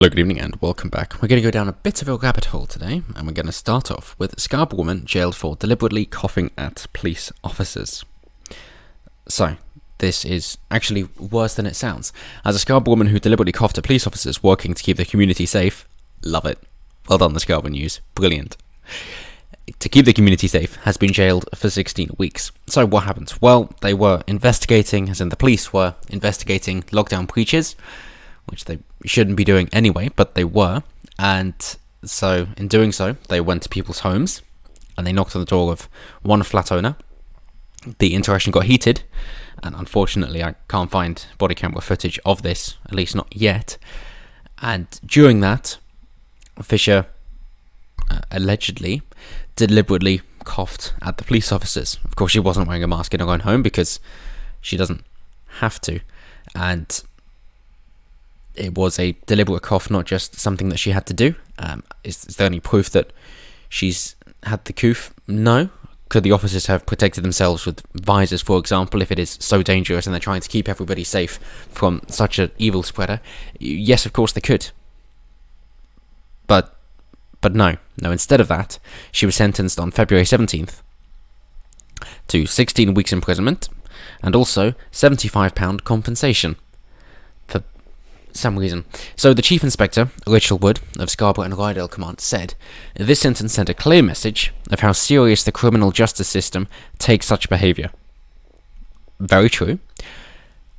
Hello, good evening and welcome back. We're going to go down a bit of a rabbit hole today, and we're going to start off with Scarborough woman jailed for deliberately coughing at police officers. So, this is actually worse than it sounds. As a Scarborough woman who deliberately coughed at police officers working to keep the community safe, love it. Well done, the Scarborough News. Brilliant. To keep the community safe, has been jailed for 16 weeks. So what happened? Well, they were investigating, as in the police were investigating lockdown breaches, which they shouldn't be doing anyway, but they were. And so, in doing so, they went to people's homes, and they knocked on the door of one flat owner. The interaction got heated, and unfortunately I can't find body camera footage of this, at least not yet. And during that, Fisher allegedly deliberately coughed at the police officers. Of course, she wasn't wearing a mask in her own home because she doesn't have to, and it was a deliberate cough, not just something that she had to do. Is there any proof that she's had the coof? No. Could the officers have protected themselves with visors, for example, if it is so dangerous and they're trying to keep everybody safe from such an evil spreader? Yes, of course they could. But no. Instead of that, she was sentenced on February 17th to 16 weeks imprisonment and also £75 compensation for some reason. So the Chief Inspector, Rachel Wood, of Scarborough and Rydal Command, said, "This sentence sent a clear message of how serious the criminal justice system takes such behaviour." Very true.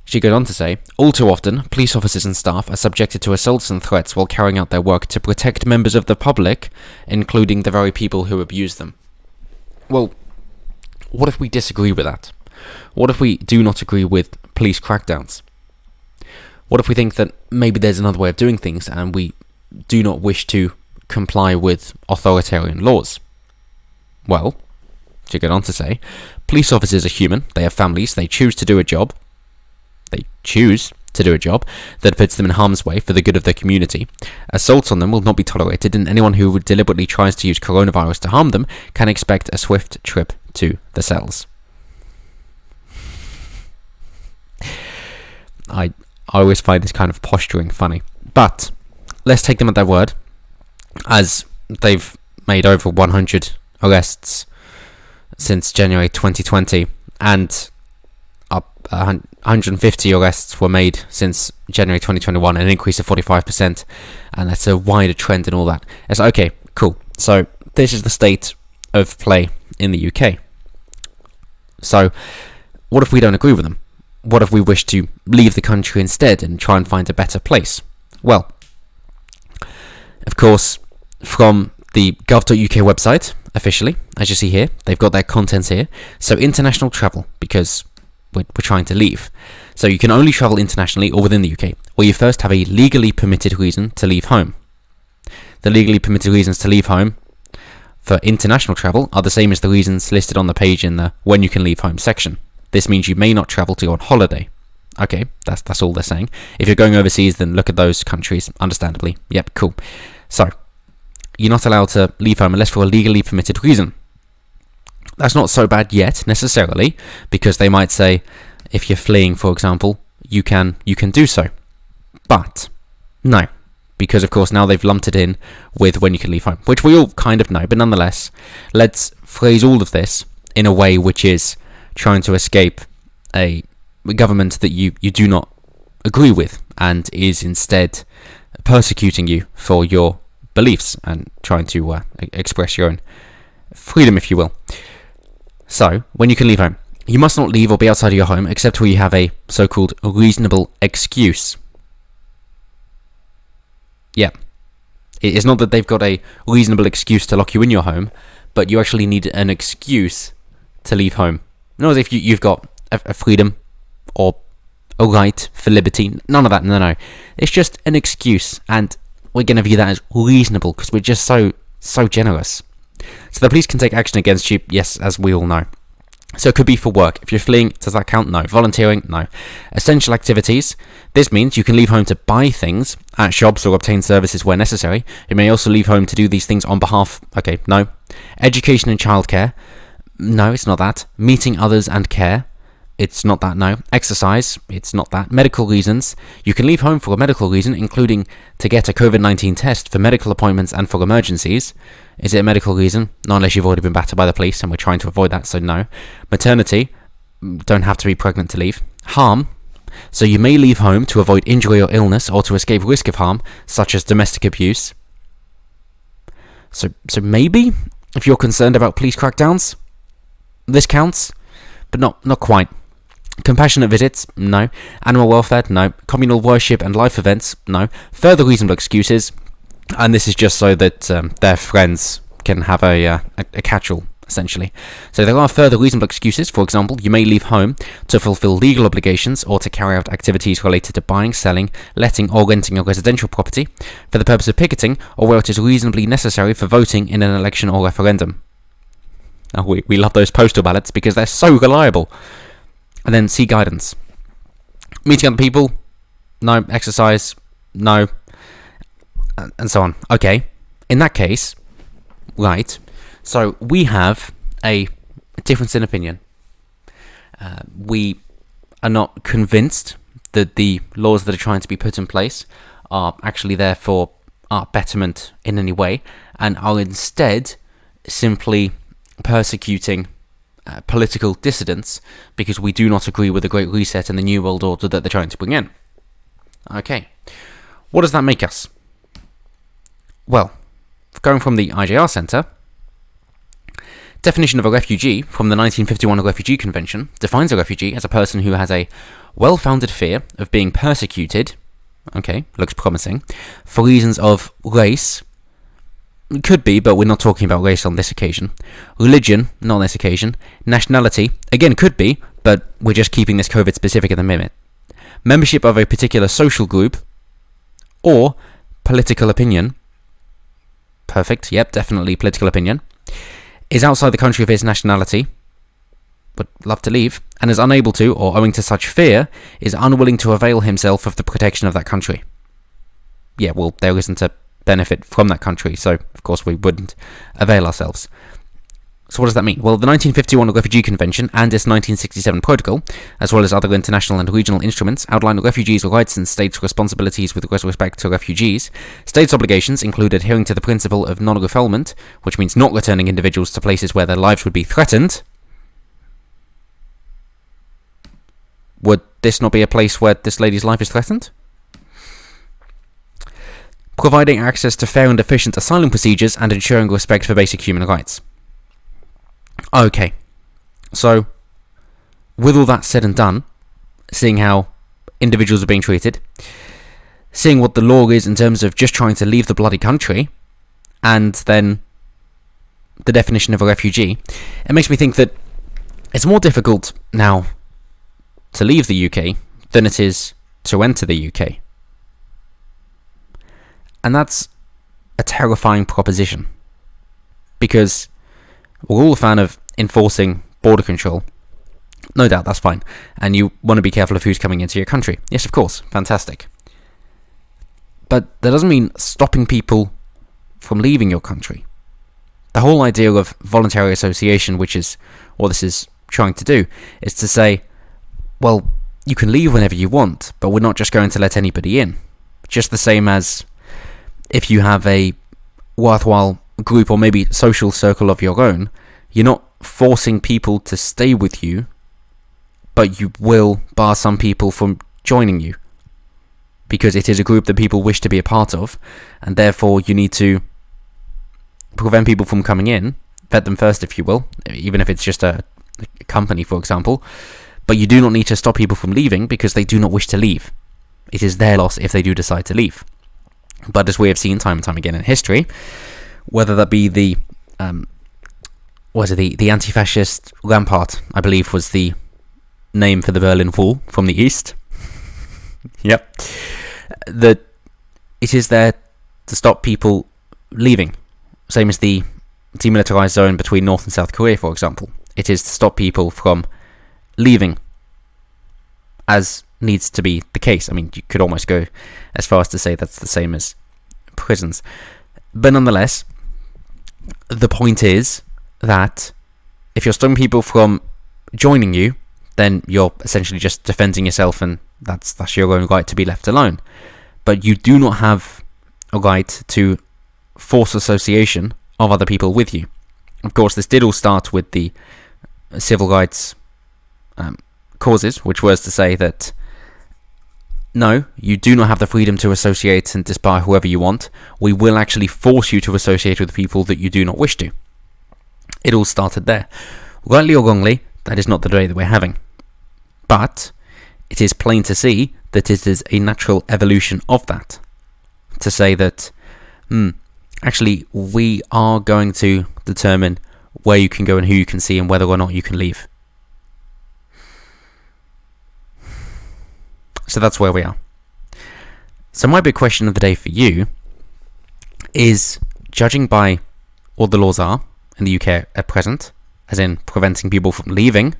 She goes on to say, "All too often, police officers and staff are subjected to assaults and threats while carrying out their work to protect members of the public, including the very people who abuse them." Well, what if we disagree with that? What if we do not agree with police crackdowns? What if we think that maybe there's another way of doing things and we do not wish to comply with authoritarian laws? Well, she goes on to say, police officers are human, they have families, they choose to do a job that puts them in harm's way for the good of the community. Assaults on them will not be tolerated, and anyone who deliberately tries to use coronavirus to harm them can expect a swift trip to the cells. I always find this kind of posturing funny, but let's take them at their word, as they've made over 100 arrests since January 2020, and 150 arrests were made since January 2021, an increase of 45%, and that's a wider trend and all that. It's like, okay, cool. So this is the state of play in the UK. So what if we don't agree with them? What if we wish to leave the country instead and try and find a better place? Well, of course, from the gov.uk website, officially, as you see here, they've got their contents here. So international travel, because we're trying to leave. So you can only travel internationally or within the UK, or you first have a legally permitted reason to leave home. The legally permitted reasons to leave home for international travel are the same as the reasons listed on the page in the when you can leave home section. This means you may not travel to go on holiday. Okay, that's all they're saying. If you're going overseas, then look at those countries, understandably. Yep, cool. So, you're not allowed to leave home unless for a legally permitted reason. That's not so bad yet, necessarily, because they might say, if you're fleeing, for example, you can do so. But, no. Because, of course, now they've lumped it in with when you can leave home, which we all kind of know, but nonetheless, let's phrase all of this in a way which is trying to escape a government that you do not agree with and is instead persecuting you for your beliefs and trying to express your own freedom, if you will. So, when you can leave home, you must not leave or be outside of your home except where you have a so-called reasonable excuse. Yeah. It's not that they've got a reasonable excuse to lock you in your home, but you actually need an excuse to leave home. Not as if you've got a freedom or a right for liberty. None of that, no. It's just an excuse, and we're going to view that as reasonable because we're just so generous. So the police can take action against you, yes, as we all know. So it could be for work. If you're fleeing, does that count? No. Volunteering? No. Essential activities. This means you can leave home to buy things at shops or obtain services where necessary. You may also leave home to do these things on behalf... Okay, no. Education and childcare. No, it's not that. Meeting others and care. it's not that, no. Exercise, it's not that. Medical reasons, you can leave home for a medical reason, including to get a COVID-19 test for medical appointments and for emergencies. Is it a medical reason? Not unless you've already been battered by the police, and we're trying to avoid that, so no. Maternity, don't have to be pregnant to leave. Harm, so you may leave home to avoid injury or illness or to escape risk of harm, such as domestic abuse. So maybe, if you're concerned about police crackdowns, this counts, but not quite. Compassionate visits, no. Animal welfare, no. Communal worship and life events, no. Further reasonable excuses, and this is just so that their friends can have a catch-all, essentially. So there are further reasonable excuses. For example, you may leave home to fulfill legal obligations or to carry out activities related to buying, selling, letting or renting a residential property for the purpose of picketing or where it is reasonably necessary for voting in an election or referendum. Oh, we love those postal ballots because they're so reliable. And then see guidance. Meeting other people, no. Exercise, no. And so on. Okay, in that case, right, so we have a difference in opinion. We are not convinced that the laws that are trying to be put in place are actually there for our betterment in any way, and are instead simply persecuting political dissidents because we do not agree with the Great Reset and the New World Order that they're trying to bring in. Okay, what does that make us? Well, going from the IJR Centre, definition of a refugee from the 1951 Refugee Convention defines a refugee as a person who has a well-founded fear of being persecuted, okay, looks promising, for reasons of race. Could be, but we're not talking about race on this occasion. Religion, not on this occasion. Nationality, again, could be, but we're just keeping this COVID specific at the minute. Membership of a particular social group, or political opinion. Perfect, yep, definitely political opinion. Is outside the country of his nationality, would love to leave, and is unable to, or owing to such fear, is unwilling to avail himself of the protection of that country. Yeah, well, there isn't a benefit from that country, so of course we wouldn't avail ourselves. So what does that mean? Well, the 1951 Refugee Convention and its 1967 Protocol, as well as other international and regional instruments, outline refugees' rights and states' responsibilities with respect to refugees. States' obligations include adhering to the principle of non-refoulement, which means not returning individuals to places where their lives would be threatened. Would this not be a place where this lady's life is threatened? Providing access to fair and efficient asylum procedures and ensuring respect for basic human rights. Okay, so with all that said and done, seeing how individuals are being treated, seeing what the law is in terms of just trying to leave the bloody country, and then the definition of a refugee, it makes me think that it's more difficult now to leave the UK than it is to enter the UK. And that's a terrifying proposition, because we're all a fan of enforcing border control. No doubt, that's fine. And you want to be careful of who's coming into your country. Yes, of course, fantastic. But that doesn't mean stopping people from leaving your country. The whole idea of voluntary association, which is what this is trying to do, is to say, well, you can leave whenever you want, but we're not just going to let anybody in. Just the same as if you have a worthwhile group or maybe social circle of your own, you're not forcing people to stay with you, but you will bar some people from joining you, because it is a group that people wish to be a part of, and therefore you need to prevent people from coming in, vet them first if you will, even if it's just a company, for example, but you do not need to stop people from leaving because they do not wish to leave. It is their loss if they do decide to leave. But as we have seen time and time again in history, whether that be the anti-fascist Rampart, I believe was the name for the Berlin Wall from the east. Yep. That it is there to stop people leaving. Same as the demilitarized zone between North and South Korea, for example. It is to stop people from leaving, as needs to be the case. I mean, you could almost go as far as to say that's the same as prisons. But nonetheless, the point is that if you're stopping people from joining you, then you're essentially just defending yourself, and that's your own right to be left alone. But you do not have a right to force association of other people with you. Of course, this did all start with the civil rights causes, which was to say that no, you do not have the freedom to associate and inspire whoever you want. We will actually force you to associate with people that you do not wish to. It all started there. Rightly or wrongly, that is not the day that we're having. But it is plain to see that it is a natural evolution of that. To say that, actually, we are going to determine where you can go and who you can see and whether or not you can leave. So that's where we are. So my big question of the day for you is, judging by what the laws are in the UK at present, as in preventing people from leaving,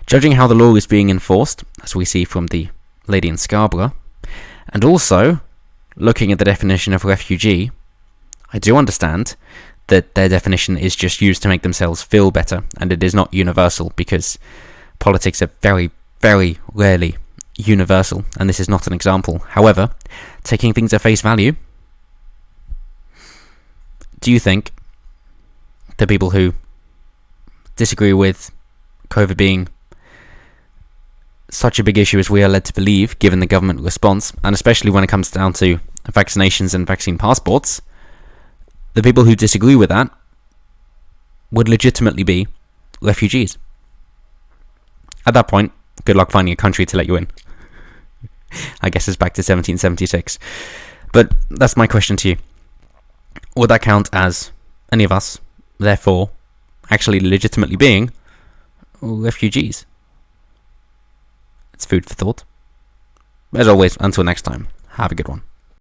judging how the law is being enforced, as we see from the lady in Scarborough, and also looking at the definition of refugee, I do understand that their definition is just used to make themselves feel better, and it is not universal, because politics are very, very rarely universal, and this is not an example. However, taking things at face value, do you think the people who disagree with COVID being such a big issue as we are led to believe, given the government response, and especially when it comes down to vaccinations and vaccine passports, the people who disagree with that would legitimately be refugees? At that point, good luck finding a country to let you in. I guess it's back to 1776. But that's my question to you. Would that count as any of us, therefore, actually legitimately being refugees? It's food for thought. As always, until next time, have a good one.